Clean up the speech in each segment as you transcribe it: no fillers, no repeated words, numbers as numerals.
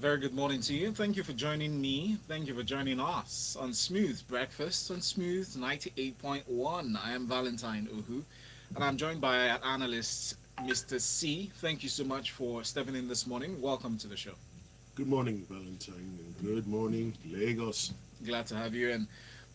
very good morning to you. Thank you for joining me. Thank you for joining us on Smooth Breakfast on Smooth 98.1. I am Valentine Uhu, and I'm joined by our analyst, Mr. C. Thank you so much for stepping in this morning. Welcome to the show. Good morning, Valentine, and good morning, Lagos. Glad to have you. And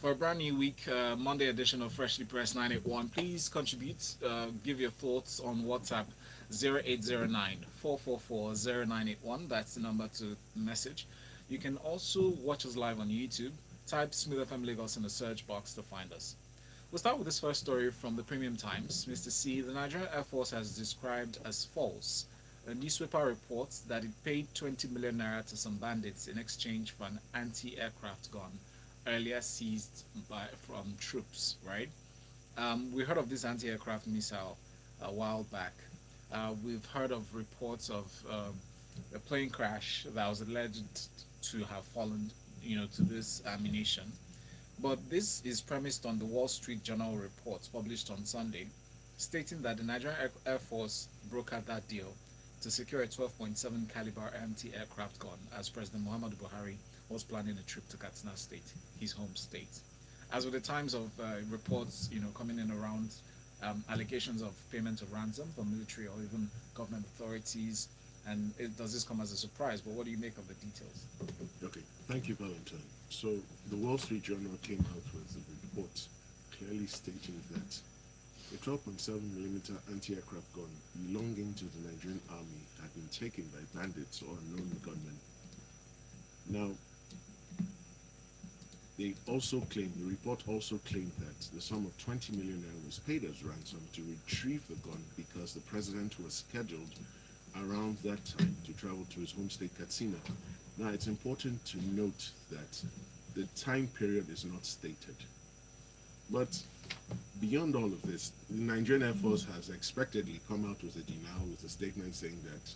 for a brand new week, Monday edition of Freshly Pressed 981, please contribute, give your thoughts on WhatsApp 0809 444 0981. That's the number to message. You can also watch us live on YouTube. Type Smooth FM Lagos in the search box to find us. We'll start with this first story from the Premium Times. Mr. C, the Nigerian Air Force has described as false. A newspaper reports that it paid 20 million naira to some bandits in exchange for an anti-aircraft gun earlier seized from troops. Right? We heard of this anti-aircraft missile a while back. We've heard of reports of a plane crash that was alleged to have fallen, to this ammunition. But this is premised on the Wall Street Journal report published on Sunday, stating that the Nigerian Air Force brokered that deal to secure a 12.7 caliber anti-aircraft gun as President Muhammadu Buhari was planning a trip to Katsina State, his home state. As with the times of reports, coming in around allegations of payment of ransom from military or even government authorities, and does this come as a surprise? But what do you make of the details? Okay, thank you, Valentine. So, the Wall Street Journal came out with a report clearly stating that a 12.7 millimeter anti-aircraft gun belonging to the Nigerian army had been taken by bandits or unknown gunmen. Now, the report also claimed that the sum of 20 million naira was paid as ransom to retrieve the gun because the president was scheduled around that time to travel to his home state Katsina. Now, it's important to note that the time period is not stated. But beyond all of this, the Nigerian Air Force has expectedly come out with a denial with a statement saying that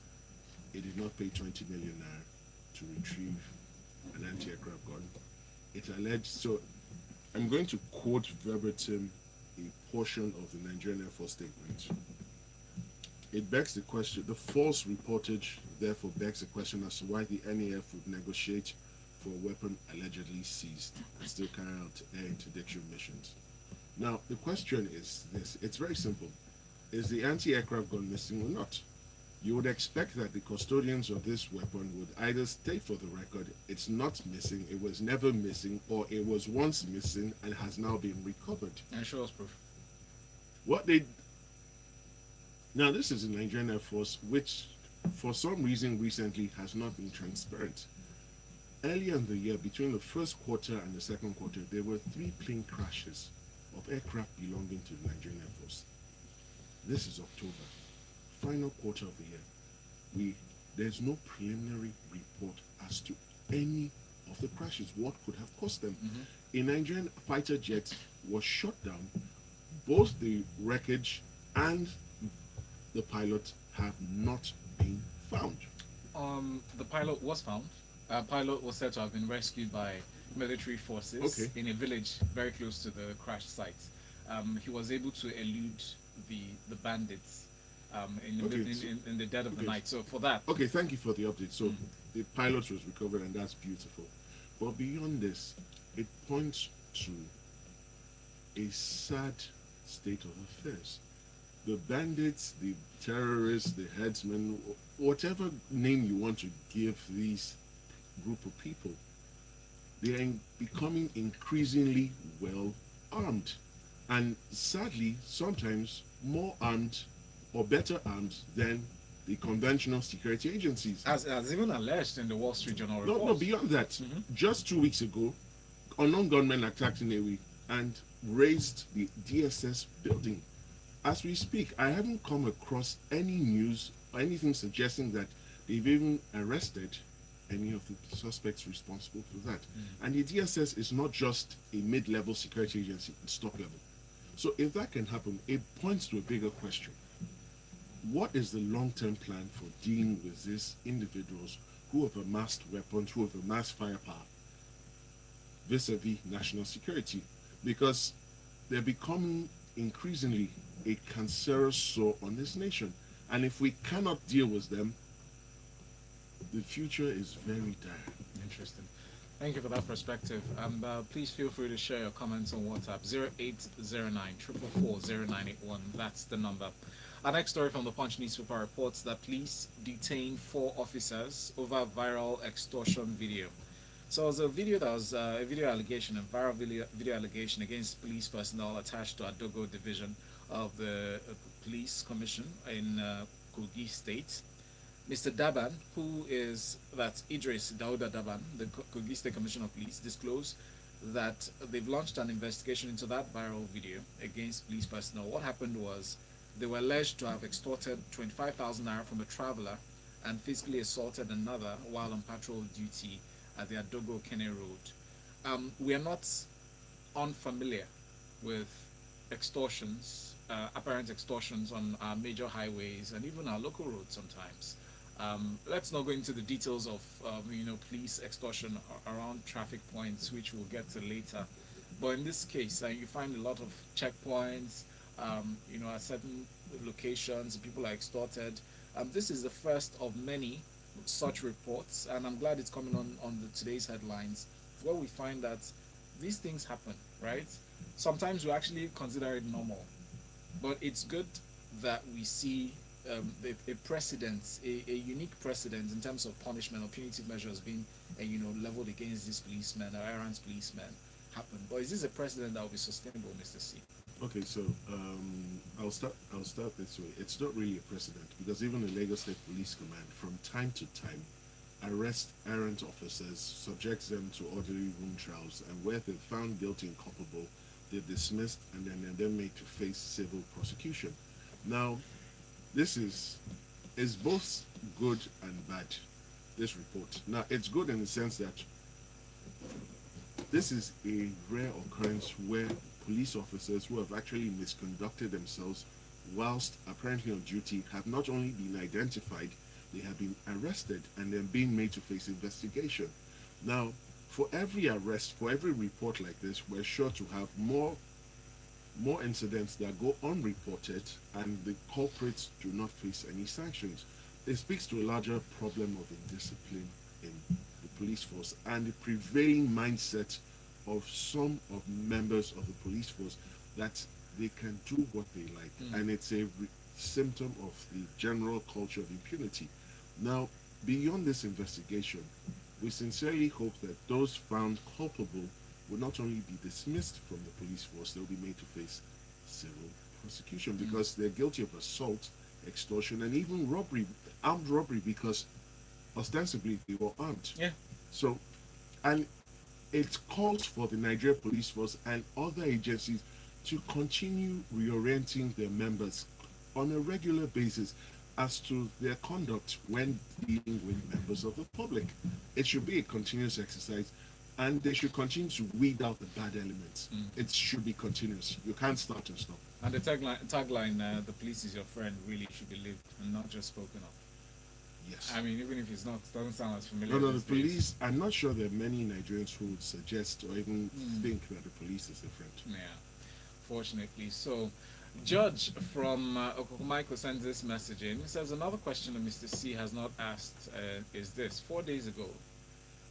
it did not pay 20 million naira to retrieve an anti-aircraft gun. It alleged, so I'm going to quote verbatim a portion of the Nigerian Air Force statement. It begs the question, the false reportage therefore begs the question as to why the NAF would negotiate for a weapon allegedly seized and still carry out air interdiction missions. Now, the question is this, it's very simple. Is the anti-aircraft gun missing or not? You would expect that the custodians of this weapon would either state for the record it's not missing, it was never missing, or it was once missing and has now been recovered. And show us proof. What they Now, this is the Nigerian Air Force, which for some reason recently has not been transparent. Earlier in the year, between the first quarter and the second quarter, there were 3 plane crashes of aircraft belonging to the Nigerian Air Force. This is October, final quarter of the year. There's no preliminary report as to any of the crashes, what could have caused them. A Nigerian fighter jet was shot down. Both the wreckage and the pilot have not been found. The pilot was found. Pilot was said to have been rescued by military forces in a village very close to the crash site. He was able to elude the bandits in the dead of the night. So for that, okay, thank you for the update. So the pilot was recovered, and that's beautiful. But beyond this, it points to a sad state of affairs. The bandits, the terrorists, the headsmen, whatever name you want to give these group of people, they are becoming increasingly well armed, and sadly sometimes more armed or better armed than the conventional security agencies. As even alleged in the Wall Street Journal report. No, beyond that, just 2 weeks ago, unknown gunmen attacked Inewi and razed the DSS building. As we speak, I haven't come across any news or anything suggesting that they've even arrested any of the suspects responsible for that. And the DSS is not just a mid-level security agency, it's top level. So if that can happen, it points to a bigger question. What is the long-term plan for dealing with these individuals who have amassed weapons, who have amassed firepower vis-a-vis national security? Because they're becoming increasingly a cancerous sore on this nation. And if we cannot deal with them, the future is very dire. Interesting. Thank you for that perspective. Please feel free to share your comments on WhatsApp 0809 444 0981. That's the number. Our next story from the Punch newspaper reports that police detain four officers over viral extortion video. So it was a video that was a video allegation, a viral video allegation against police personnel attached to Adogo division of the police commission in Kogi State. Mr. Daban, who is that's Idris Dauda Daban, the Kogi State Commissioner of Police, disclosed that they've launched an investigation into that viral video against police personnel. What happened was they were alleged to have extorted 25,000 naira from a traveler and physically assaulted another while on patrol duty at the Adogo Kene Road. We are not unfamiliar with extortions, apparent extortions on our major highways and even our local roads sometimes. Let's not go into the details of police extortion around traffic points, which we'll get to later. But in this case, you find a lot of checkpoints, at certain locations, people are extorted. This is the first of many such reports, and I'm glad it's coming on today's headlines, where we find that these things happen, right? Sometimes we actually consider it normal, but it's good that we see a precedent, a unique precedent in terms of punishment or punitive measures being, leveled against these policemen or errant policemen happen. But is this a precedent that will be sustainable, Mr. C? Okay, so I'll start this way. It's not really a precedent because even the Lagos State Police Command, from time to time, arrest errant officers, subjects them to orderly room trials, and where they're found guilty and culpable, they're dismissed and then they're made to face civil prosecution. Now, this is both good and bad. This report. Now, it's good in the sense that this is a rare occurrence where police officers who have actually misconducted themselves whilst apparently on duty have not only been identified, they have been arrested and then being made to face investigation. Now, for every arrest, for every report like this, we're sure to have more incidents that go unreported and the culprits do not face any sanctions. It speaks to a larger problem of indiscipline in the police force and the prevailing mindset of some of members of the police force that they can do what they like, and it's a symptom of the general culture of impunity. Now, beyond this investigation, we sincerely hope that those found culpable will not only be dismissed from the police force, they'll be made to face civil prosecution because they're guilty of assault, extortion, and even robbery, armed robbery, because ostensibly they were armed. Yeah. So, and it calls for the Nigeria Police Force and other agencies to continue reorienting their members on a regular basis as to their conduct when dealing with members of the public. It should be a continuous exercise and they should continue to weed out the bad elements. It should be continuous. You can't start and stop. And the tagline, the police is your friend, really should be lived and not just spoken of. Yes. I mean, even if it's not, doesn't sound as familiar. No, these the days. police, I'm not sure there are many Nigerians who would suggest or even think that the police is their friend. Yeah, fortunately. So, Judge from Okokomaiko sends this message in. He says, another question that Mr. C has not asked is this. 4 days ago,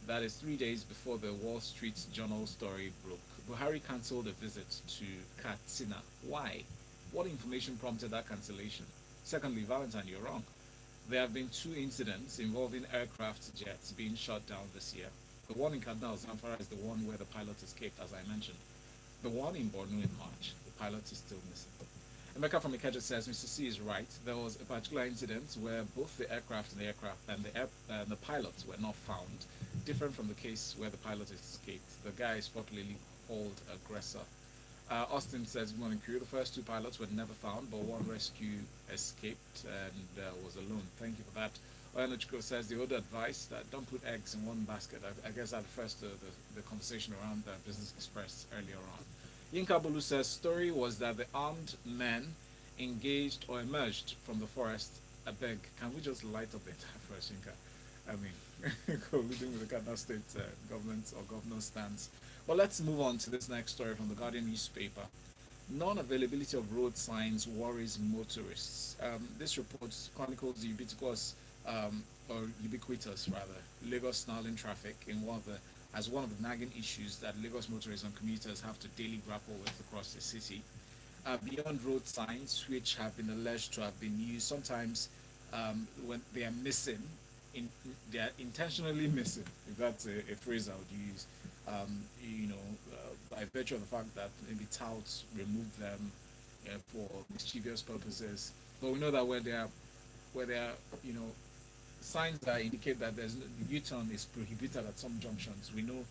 that is 3 days before the Wall Street Journal story broke, Buhari cancelled a visit to Katsina. Why? What information prompted that cancellation? Secondly, Valentine, you're wrong. There have been 2 incidents involving aircraft jets being shot down this year. The one in Kaduna, Zamfara, is the one where the pilot escaped, as I mentioned. The one in Borno in March, the pilot is still missing. Emeka from Ikeja says Mr. C is right. There was a particular incident where both the aircraft and the pilots were not found, different from the case where the pilot escaped. The guy is popularly called aggressor. Austin says, good morning, crew. The first 2 pilots were never found, but one rescue escaped and was alone. Thank you for that. Oyanochiko says the older advice that don't put eggs in one basket. I guess that refers to the conversation around Business Express earlier on. Yinka Bulu says story was that the armed men engaged or emerged from the forest. I beg, can we just light up the entire forest, Yinka? I mean, colluding with the Kaduna State government or governor's stance. But let's move on to this next story from the Guardian newspaper. Non-availability of road signs worries motorists. This report chronicles the ubiquitous or ubiquitous rather, Lagos snarling traffic in one of the nagging issues that Lagos motorists and commuters have to daily grapple with across the city. Beyond road signs, which have been alleged to have been used sometimes when they are missing, they are intentionally missing, if that's a phrase I would use, by virtue of the fact that maybe touts remove them for mischievous purposes. But we know that where there are, you know, signs that indicate that the U-turn is prohibited at some junctions. We know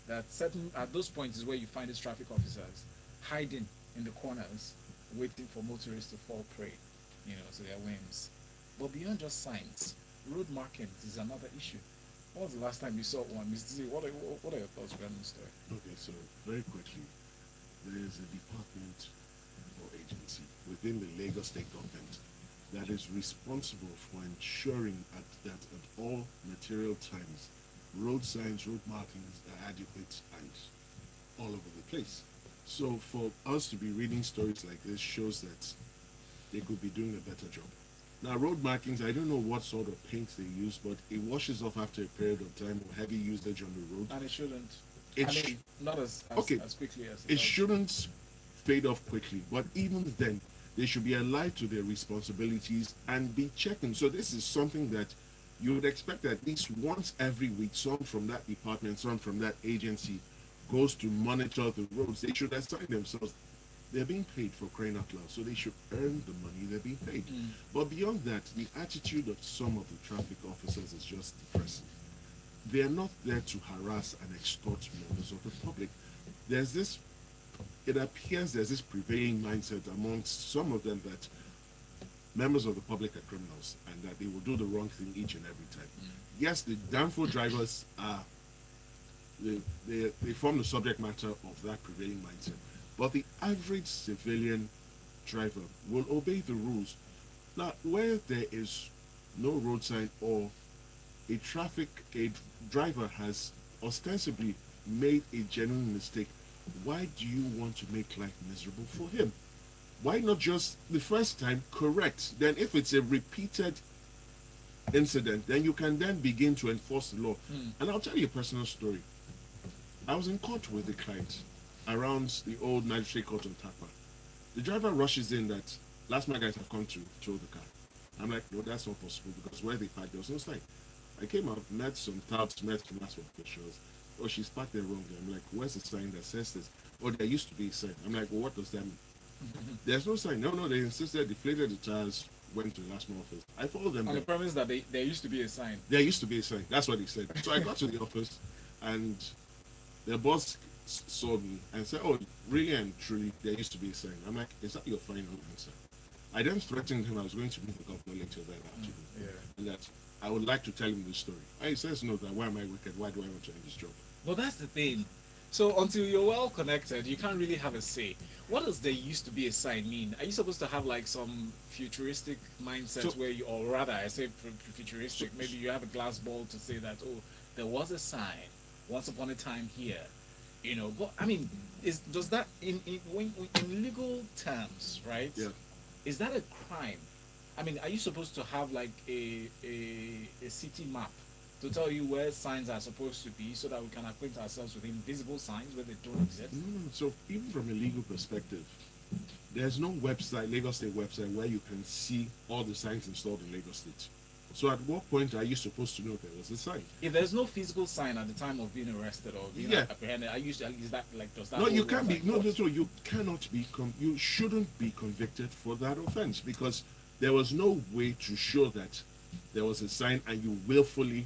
that certain at those points is where you find these traffic officers hiding in the corners, waiting for motorists to fall prey, to their whims. But beyond just signs, road markings is another issue. When was the last time you saw one, Mr. Z? What are your thoughts regarding the story? Okay, so very quickly, there is a department or agency within the Lagos State government that is responsible for ensuring that at all material times, road signs, road markings are adequate and all over the place. So for us to be reading stories like this shows that they could be doing a better job. Now, road markings, I don't know what sort of paint they use, but it washes off after a period of time or heavy usage on the road. And it shouldn't. It I sh- mean, not okay, as quickly as it it does. shouldn't fade off quickly, but even then, they should be alive to their responsibilities and be checking. So this is something that you would expect at least once every week, someone from that department, someone from that agency goes to monitor the roads. They should assign themselves. They're being paid for crying out loud, so they should earn the money they're being paid. But beyond that, the attitude of some of the traffic officers is just depressing. They're not there to harass and extort members of the public. There's this, it appears there's this prevailing mindset amongst some of them that members of the public are criminals and that they will do the wrong thing each and every time. Yes, the downfall drivers are, they form the subject matter of that prevailing mindset. But the average civilian driver will obey the rules. Now, where there is no road sign or a driver has ostensibly made a genuine mistake, why do you want to make life miserable for him? Why not just the first time correct? Then if it's a repeated incident, then you can then begin to enforce the law. And I'll tell you a personal story. I was in court with a client around the old magistrate court on Tapa. The driver rushes in that last my guys have come to tow the car. I'm like, no, that's not possible because where they parked there was no sign. I came out, met some touts, met some officials. Oh, she's parked there wrongly. I'm like, where's the sign that says this? Oh, there used to be a sign. I'm like, well, what does that mean? There's no sign. No, they insisted, deflated the tires, went to the last office. I followed them On there. the premise that there used to be a sign. There used to be a sign. That's what he said. So I got to the office and the boss saw me and said, oh, really and truly, there used to be a sign. I'm like, is that your final answer? I then threatened him I was going to meet the governor later that afternoon. Yeah. And that I would like to tell him the story. And he says, no, that why am I wicked? Why do I want to end this job? Well, that's the thing. So until you're well connected, you can't really have a say. What does there used to be a sign mean? Are you supposed to have like some futuristic mindset where you, or rather, I say futuristic, maybe you have a glass ball to say that, oh, there was a sign once upon a time here, But I mean, does that in legal terms, right? Yeah. Is that a crime? I mean, are you supposed to have like a city map to tell you where signs are supposed to be so that we can acquaint ourselves with invisible signs where they don't exist? No. So even from a legal perspective, there's no website, Lagos State website, where you can see all the signs installed in Lagos State. So at what point are you supposed to know there was a sign? If there's no physical sign at the time of being arrested or being apprehended, is that like does that? No, you can't be. like No, you cannot be. You shouldn't be convicted for that offense because there was no way to show that there was a sign and you willfully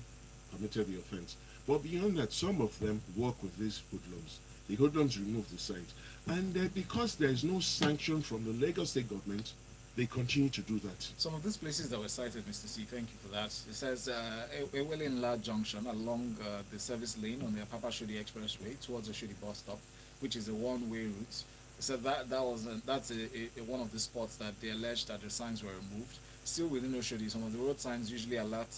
committed the offense. But beyond that, some of them work with these hoodlums. The hoodlums remove the signs, and because there is no sanction from the Lagos State government, they continue to do that. Some of these places that were cited, Mr. C, thank you for that. It says Ewele Junction along the service lane on the Apapa Shodi Expressway towards the Shodi bus stop, which is a one-way route. It said that's one of the spots that they alleged that the signs were removed. Still within Oshodi, some of the road signs usually alert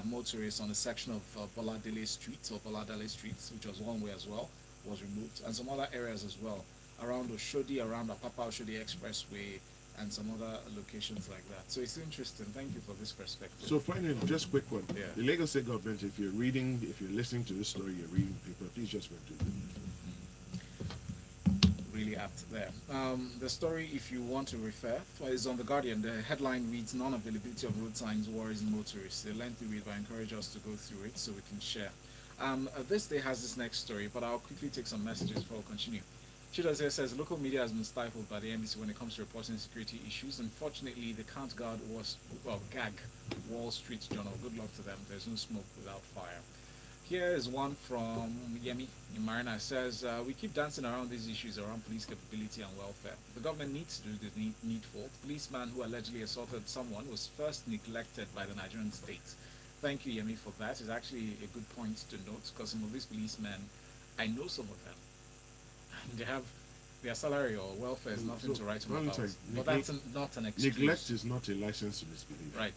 motorists on a section of Boladele Street or Boladele Streets, which was one way as well, was removed, and some other areas as well around Oshodi, around Apapa Oshodi Expressway, and some other locations like that. So it's interesting. Thank you for this perspective. So finally, just quick one. Yeah. The Lagos State government, if you're listening to this story, you're reading the paper, please just went to it. Really apt there. The story, if you want to refer, is on The Guardian. The headline reads, Non-availability of road signs worries motorists. A lengthy read, but I encourage us to go through it so we can share. This day has this next story, but I'll quickly take some messages before we continue. Chidozie says, local media has been stifled by the NBC when it comes to reporting security issues. Unfortunately, they can't gag Wall Street Journal. Good luck to them. There's no smoke without fire. Here is one from Yemi in Marina. It says, we keep dancing around these issues around police capability and welfare. The government needs to do the needful. Policeman who allegedly assaulted someone was first neglected by the Nigerian state. Thank you, Yemi, for that. It's actually a good point to note because some of these policemen, I know some of them, and they have their salary or welfare is nothing to write home about. But that's not an excuse. Neglect is not a license to misbehave. Right.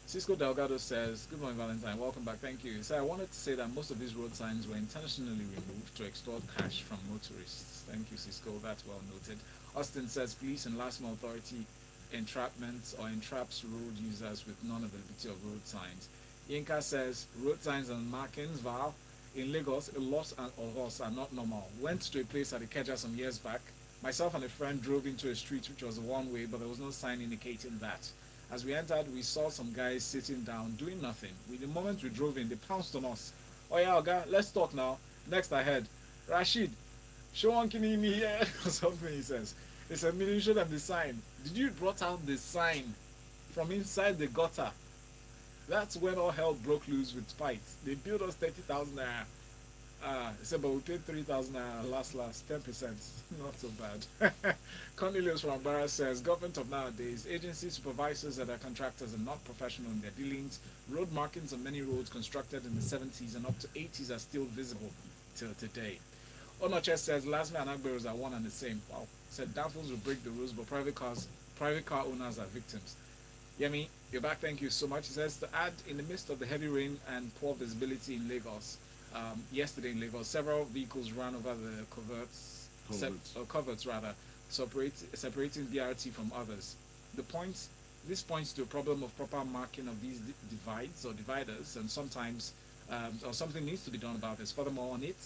Cisco Delgado says, good morning, Valentine. Welcome back. Thank you. So I wanted to say that most of these road signs were intentionally removed to extort cash from motorists. Thank you, Cisco. That's well noted. Austin says, police and last mile authority entrapments or entraps road users with non-availability of road signs. Yinka says, road signs and markings, Val, in Lagos, a lot of us are not normal. Went to a place at Ikeja some years back. Myself and a friend drove into a street which was a one-way, but there was no sign indicating that. As we entered, we saw some guys sitting down, doing nothing. The moment we drove in, they pounced on us. Oh yeah, Oga, let's talk now. Next I heard, Rashid, show one kinini here, or something he says. He said, you show them the sign. Did you brought out the sign from inside the gutter? That's when all hell broke loose with fights. They billed us 30,000 naira. He said, but we paid 3,000 naira last, 10%. Not so bad. Cornelius from Barra says, government of nowadays, agency supervisors that are contractors are not professional in their dealings. Road markings on many roads constructed in the 70s and up to 80s are still visible till today. Onoche says, Lasme and Agberos are one and the same. Wow. He said, downfalls will break the rules, but private car owners are victims. Yemi, you're back. Thank you so much. He says, to add, in the midst of the heavy rain and poor visibility in Lagos, yesterday in Lagos, several vehicles ran over the coverts rather, separating BRT from others. This points to a problem of proper marking of these divides or dividers, and sometimes, or something needs to be done about this. Furthermore, on it,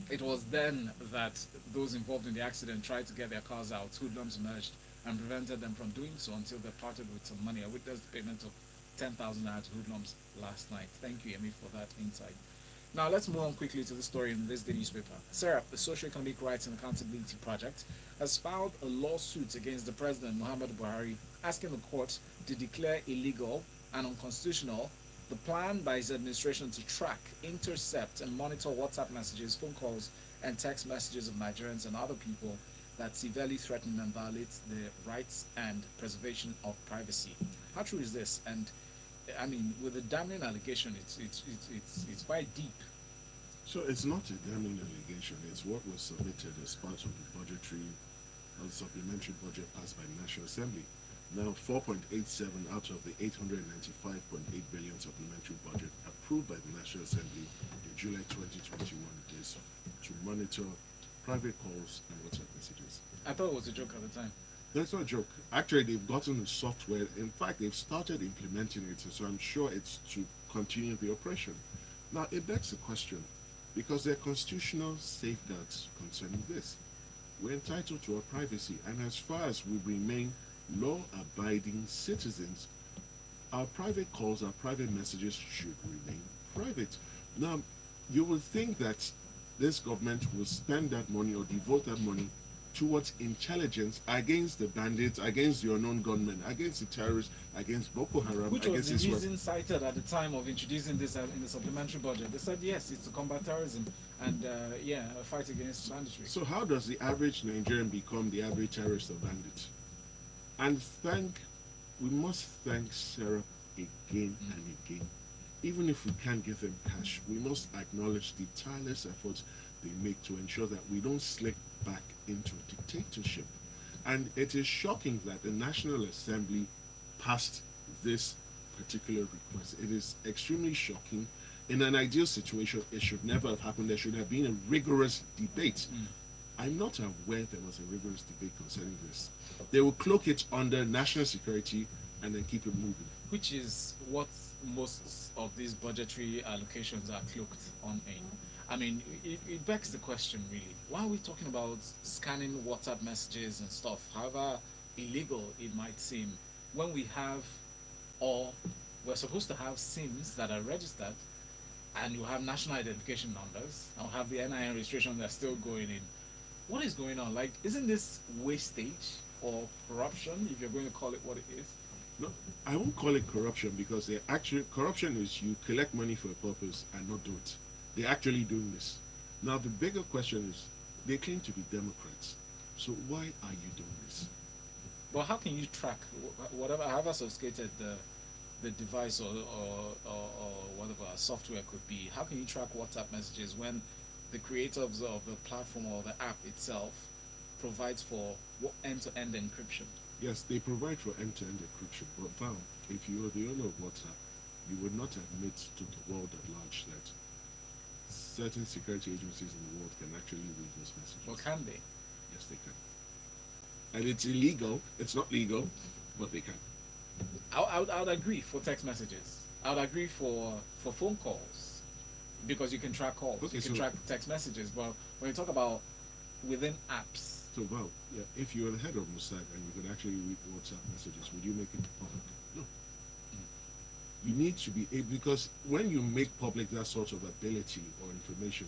it was then that those involved in the accident tried to get their cars out. Hoodlums emerged and prevented them from doing so until they parted with some money. I witnessed the payment of 10,000 naira to hoodlums last night. Thank you, Emi, for that insight. Now, let's move on quickly to the story in this day newspaper. SERAP, the Socio-Economic Rights and Accountability Project, has filed a lawsuit against the President, Muhammadu Buhari, asking the court to declare illegal and unconstitutional the plan by his administration to track, intercept, and monitor WhatsApp messages, phone calls, and text messages of Nigerians and other people that severely threaten and violate the rights and preservation of privacy. How true is this? And I mean, with the damning allegation, it's quite deep. So it's not a damning allegation. It's what was submitted as part of the supplementary budget passed by the National Assembly. Now, 4.87 out of the 895.8 billion supplementary budget approved by the National Assembly in July 2021 is to monitor private calls and WhatsApp messages. I thought it was a joke at the time. That's not a joke. Actually, they've gotten the software. In fact, they've started implementing it, so I'm sure it's to continue the operation. Now, it begs the question, because there are constitutional safeguards concerning this. We're entitled to our privacy, and as far as we remain law-abiding citizens, our private calls, our private messages should remain private. Now, you would think that this government will spend that money or devote that money towards intelligence against the bandits, against the unknown gunmen, against the terrorists, against Boko Haram, which against was the reason cited at the time of introducing this in the supplementary budget. They said yes, it's to combat terrorism and a fight against banditry. So how does the average Nigerian become the average terrorist or bandit? And we must thank Sarah again and again. Even if we can't give them cash, we must acknowledge the tireless efforts they make to ensure that we don't slip back into a dictatorship. And it is shocking that the National Assembly passed this particular request. It is extremely shocking. In an ideal situation, it should never have happened. There should have been a rigorous debate. I'm not aware there was a rigorous debate concerning this. They will cloak it under national security and then keep it moving. Which is what most of these budgetary allocations are cloaked on in. I mean, it begs the question really: why are we talking about scanning WhatsApp messages and stuff, however illegal it might seem, when we have, or we're supposed to have SIMs that are registered, and you have national identification numbers, and have the NIN registration that's still going in. What is going on? Like, isn't this wastage or corruption, if you're going to call it what it is? No, I won't call it corruption because they actually corruption is you collect money for a purpose and not do it. They're actually doing this. Now the bigger question is they claim to be Democrats. So why are you doing this? Well, how can you track whatever, however sophisticated the device or whatever software could be? How can you track WhatsApp messages when the creators of the platform or the app itself provides for end-to-end encryption? Yes, they provide for end-to-end encryption, but now, if you are the owner of WhatsApp, you would not admit to the world at large that certain security agencies in the world can actually read those messages. Or can they? Yes, they can. And it's illegal. It's not legal, but they can. I would agree for text messages. I would agree for phone calls because you can track calls, Okay, you can so track text messages. But when you talk about within apps, so well, yeah, if you're the head of Mossad and you could actually read WhatsApp messages, would you make it public? No. You need to be able because when you make public that sort of ability or information,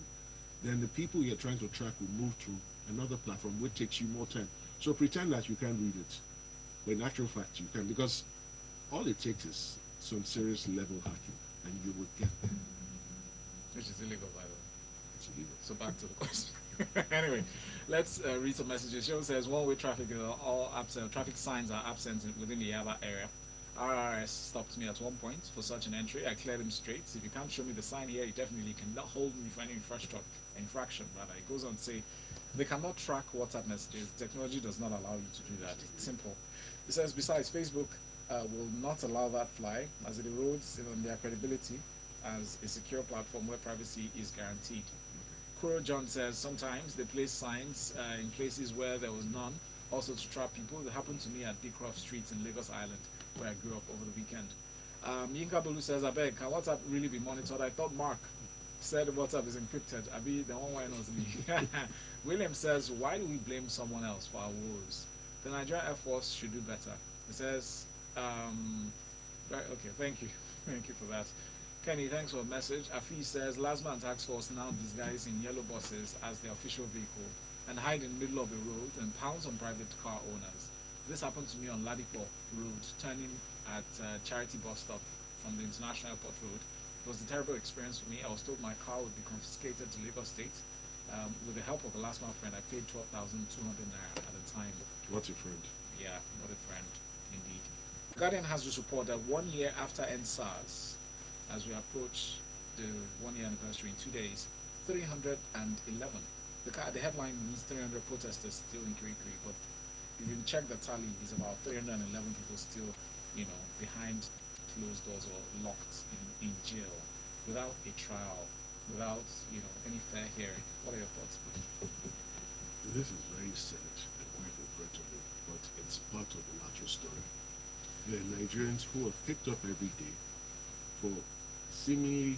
then the people you're trying to track will move to another platform which takes you more time. So pretend that you can't read it. But in actual fact you can because all it takes is some serious level hacking and you will get there. which is illegal by the way. It's illegal. So back to the question. Anyway, let's read some messages. Show says one-way traffic is all absent. Traffic signs are absent within the Yaba area. RRS stopped me at one point for such an entry. I cleared him straight. If you can't show me the sign here, you definitely cannot hold me for any infraction. Rather, it goes on to say they cannot track WhatsApp messages. Technology does not allow you to do that. It's simple. It says besides, Facebook will not allow that fly as it erodes their credibility as a secure platform where privacy is guaranteed. Kuro John says sometimes they place signs in places where there was none, also to trap people. It happened to me at Beecroft Street in Lagos Island, where I grew up over the weekend. Yinka Bolu says, I beg, can WhatsApp really be monitored? I thought Mark said WhatsApp is encrypted. I be the one why knows me. William says, why do we blame someone else for our woes? The Nigerian Air Force should do better. He says, right, okay, thank you. Thank you for that. Kenny, thanks for the message. Afi says, Lasma Task Force now disguised in yellow buses as their official vehicle and hide in the middle of the road and pounce on private car owners. This happened to me on Ladipo Road, turning at Charity Bus Stop from the International Airport Road. It was a terrible experience for me. I was told my car would be confiscated to Lagos State. With the help of a last month friend, I paid 12,200 naira at the time. What's your friend? Yeah, what a friend, indeed. Guardian has this report that 1 year after NSARS, as we approach the 1 year anniversary in 2 days, 311. The headline means 300 protesters still in Kirikiri, but if you check the tally, it's about 311 people still, behind closed doors or locked in jail without a trial, without, any fair hearing. What are your thoughts, please? This is very sad and quite regrettable, but it's part of the larger story. There are Nigerians who are picked up every day for seemingly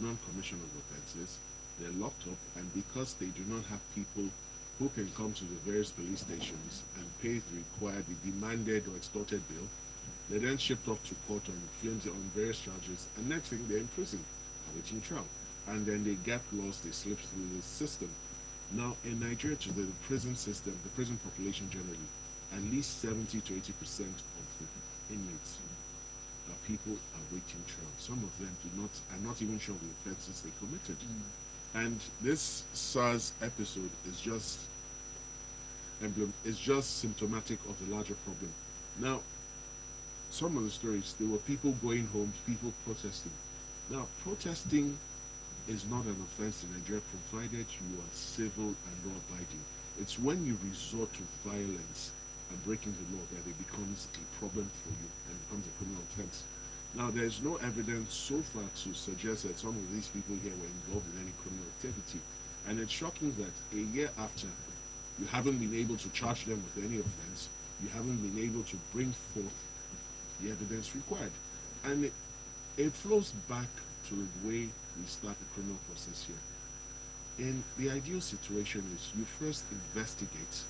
non-commissionable offenses. They're locked up, and because they do not have people who can come to the various police stations and pay the demanded or extorted bill, they're then shipped off to court on various charges, and next thing they're in prison, awaiting trial. And then they get lost, they slip through the system. Now, in Nigeria, to the prison system, the prison population generally, at least 70 to 80% of the inmates are people awaiting trial. Some of them are not even sure the offenses they committed. And this SARS episode is just symptomatic of the larger problem. Now, some of the stories, there were people going home, people protesting. Now, protesting is not an offense in Nigeria provided you are civil and law-abiding. It's when you resort to violence and breaking the law that it becomes a problem for you and becomes a criminal offense. Now, there's no evidence so far to suggest that some of these people here were involved in any criminal activity. And it's shocking that a year after, you haven't been able to charge them with any offense, you haven't been able to bring forth the evidence required. And it flows back to the way we start the criminal process here. In the ideal situation is you first investigate,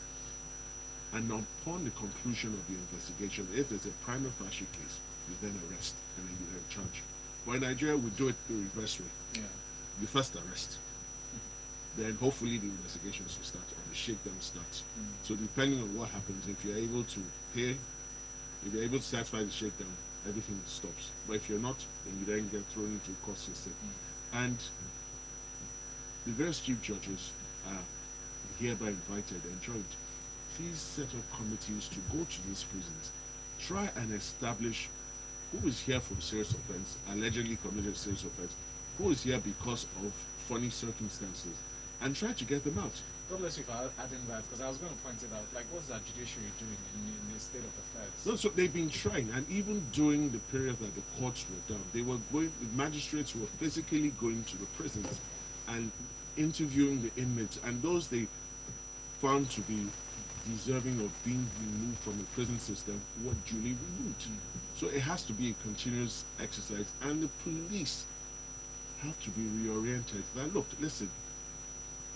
and upon the conclusion of the investigation, if there's a prima facie case, you then arrest and then you then charge. But in Nigeria, we do it the reverse way. Yeah. You first arrest, then hopefully the investigations will start or the shakedown starts. So depending on what happens, if you're able to pay, if you're able to satisfy the shakedown, everything stops. But if you're not, then you then get thrown into a court system. And the various chief judges are hereby invited and joined. Please set up committees to go to these prisons, try and establish who is here for serious offense, allegedly committed serious offense, who is here because of funny circumstances, and try to get them out. God bless you for adding that, because I was going to point it out. Like, what's that judiciary doing in the state of affairs? No, so they've been trying, and even during the period that the courts were down, they were going. The magistrates were physically going to the prisons and interviewing the inmates, and those they found to be deserving of being removed from the prison system were duly removed. So it has to be a continuous exercise, and the police have to be reoriented. That look, listen,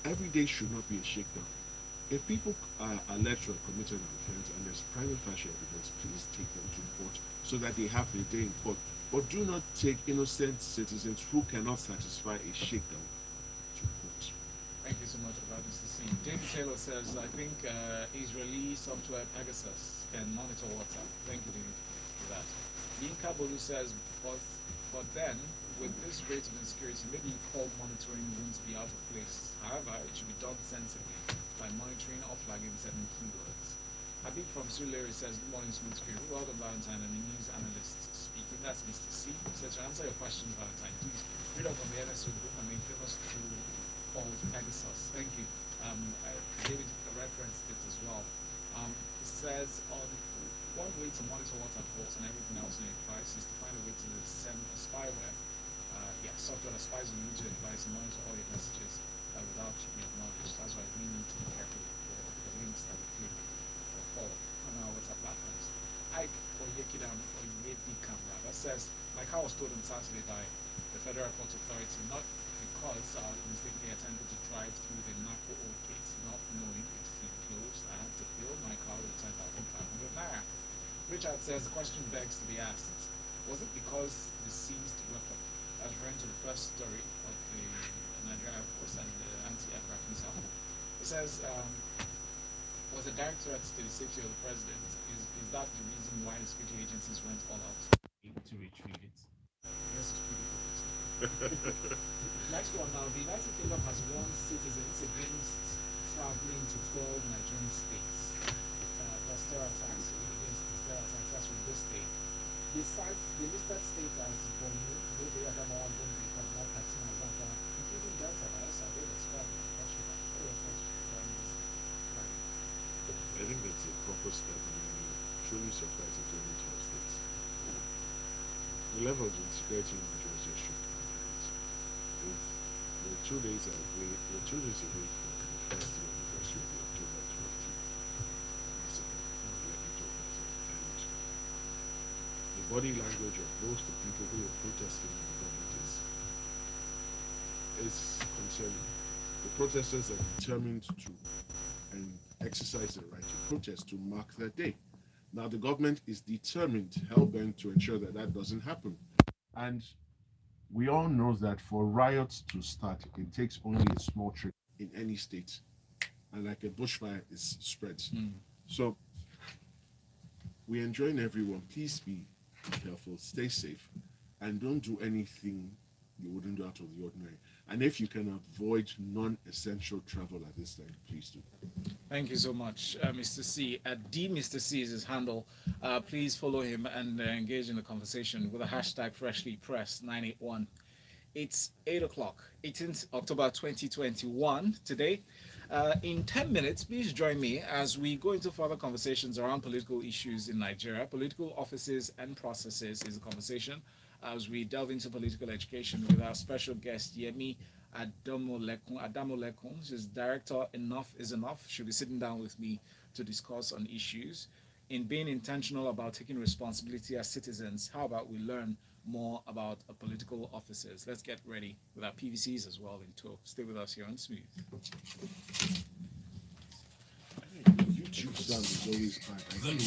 every day should not be a shakedown. If people are alleged to have committed an offense and there's prima facie evidence, please take them to court so that they have their day in court. But do not take innocent citizens who cannot satisfy a shakedown to court. Thank you so much for that, Mr. C. David Taylor says, I think Israeli software Pegasus can monitor WhatsApp. Thank you, David, for that. Yinka Bolu says, but then, with this rate of insecurity, maybe call monitoring won't be out of place. However, it should be done sensibly by monitoring or flagging certain keywords. Habib from Suleri says, good morning, Smooth Screen. Well done, Valentine, and the news analyst speaking. That's Mr. C. He says, to answer your question, Valentine, please read up on the NSO book. I mean, famous tool called Pegasus. Thank you. David referenced it as well. It says, one way to monitor WhatsApp calls and everything else on your device is to find a way to send a spyware. Software that spies on your device and monitor all your messages without your knowledge. That's why we need to be careful for the links that we click or follow on our WhatsApp platforms. Ike Oyedikam rather says, like I was told on Saturday by the Federal Port Authority, not because I mistakenly attempted to drive through the Nako Old Gate, not knowing it's been closed, I had to fill my car with 10,500 naira. Richard says the question begs to be asked, was it because the seized weapon, as referring to the first story of the Nigeria Air Force and the anti-aircraft missile, it says, was a direct threat to the safety of the president? Is that the reason why the security agencies went all out to retrieve it? Yes, it's pretty good. Next one now, the United Kingdom has warned citizens against traveling to 12 Nigerian states. That's terror attacks against terror attacks. That's from this state. Besides, the listed state as Borno, Yobe, Adamawa, Gombe, Kaduna, Katsina, Zamfara, including Delta, Bayelsa, Lagos, Kwara, and Cross River. What are your thoughts regarding this? I think that's a proper step, and I'm truly surprised at only 12 states. The level of insecurity in Nigeria is just shocking. We're 2 days away. We're 2 days away from the first year anniversary of the October 20 massacre of Lekki Togoza, and the body language of most of the people who are protesting in the government is concerning. The protesters are determined to and exercise their right to protest to mark their day. Now the government is determined, hell-bent to ensure that that doesn't happen. And we all know that for riots to start, it takes only a small trick in any state, and like a bushfire, it spreads. So we enjoin everyone, please be careful, stay safe, and don't do anything you wouldn't do out of the ordinary. And if you can avoid non-essential travel at this time, please do. Thank you so much, Mr. C. D Mr. C is his handle. Please follow him and engage in the conversation with the hashtag FreshlyPress981. It's 8 o'clock, 18th October 2021 today. In 10 minutes, please join me as we go into further conversations around political issues in Nigeria. Political offices and processes is a conversation as we delve into political education with our special guest, Yemi Adamolekun. She's director Enough is Enough. She'll be sitting down with me to discuss on issues. In being intentional about taking responsibility as citizens, how about we learn more about political officers? Let's get ready with our PVCs as well in tow. Stay with us here on Smooth. YouTube sound is always bad. I don't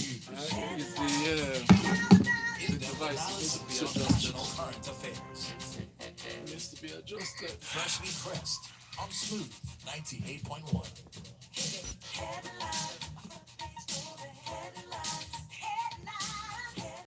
It's the device. It needs to be National adjusted. current affairs. It needs to be adjusted. Freshly pressed on Smooth 98.1.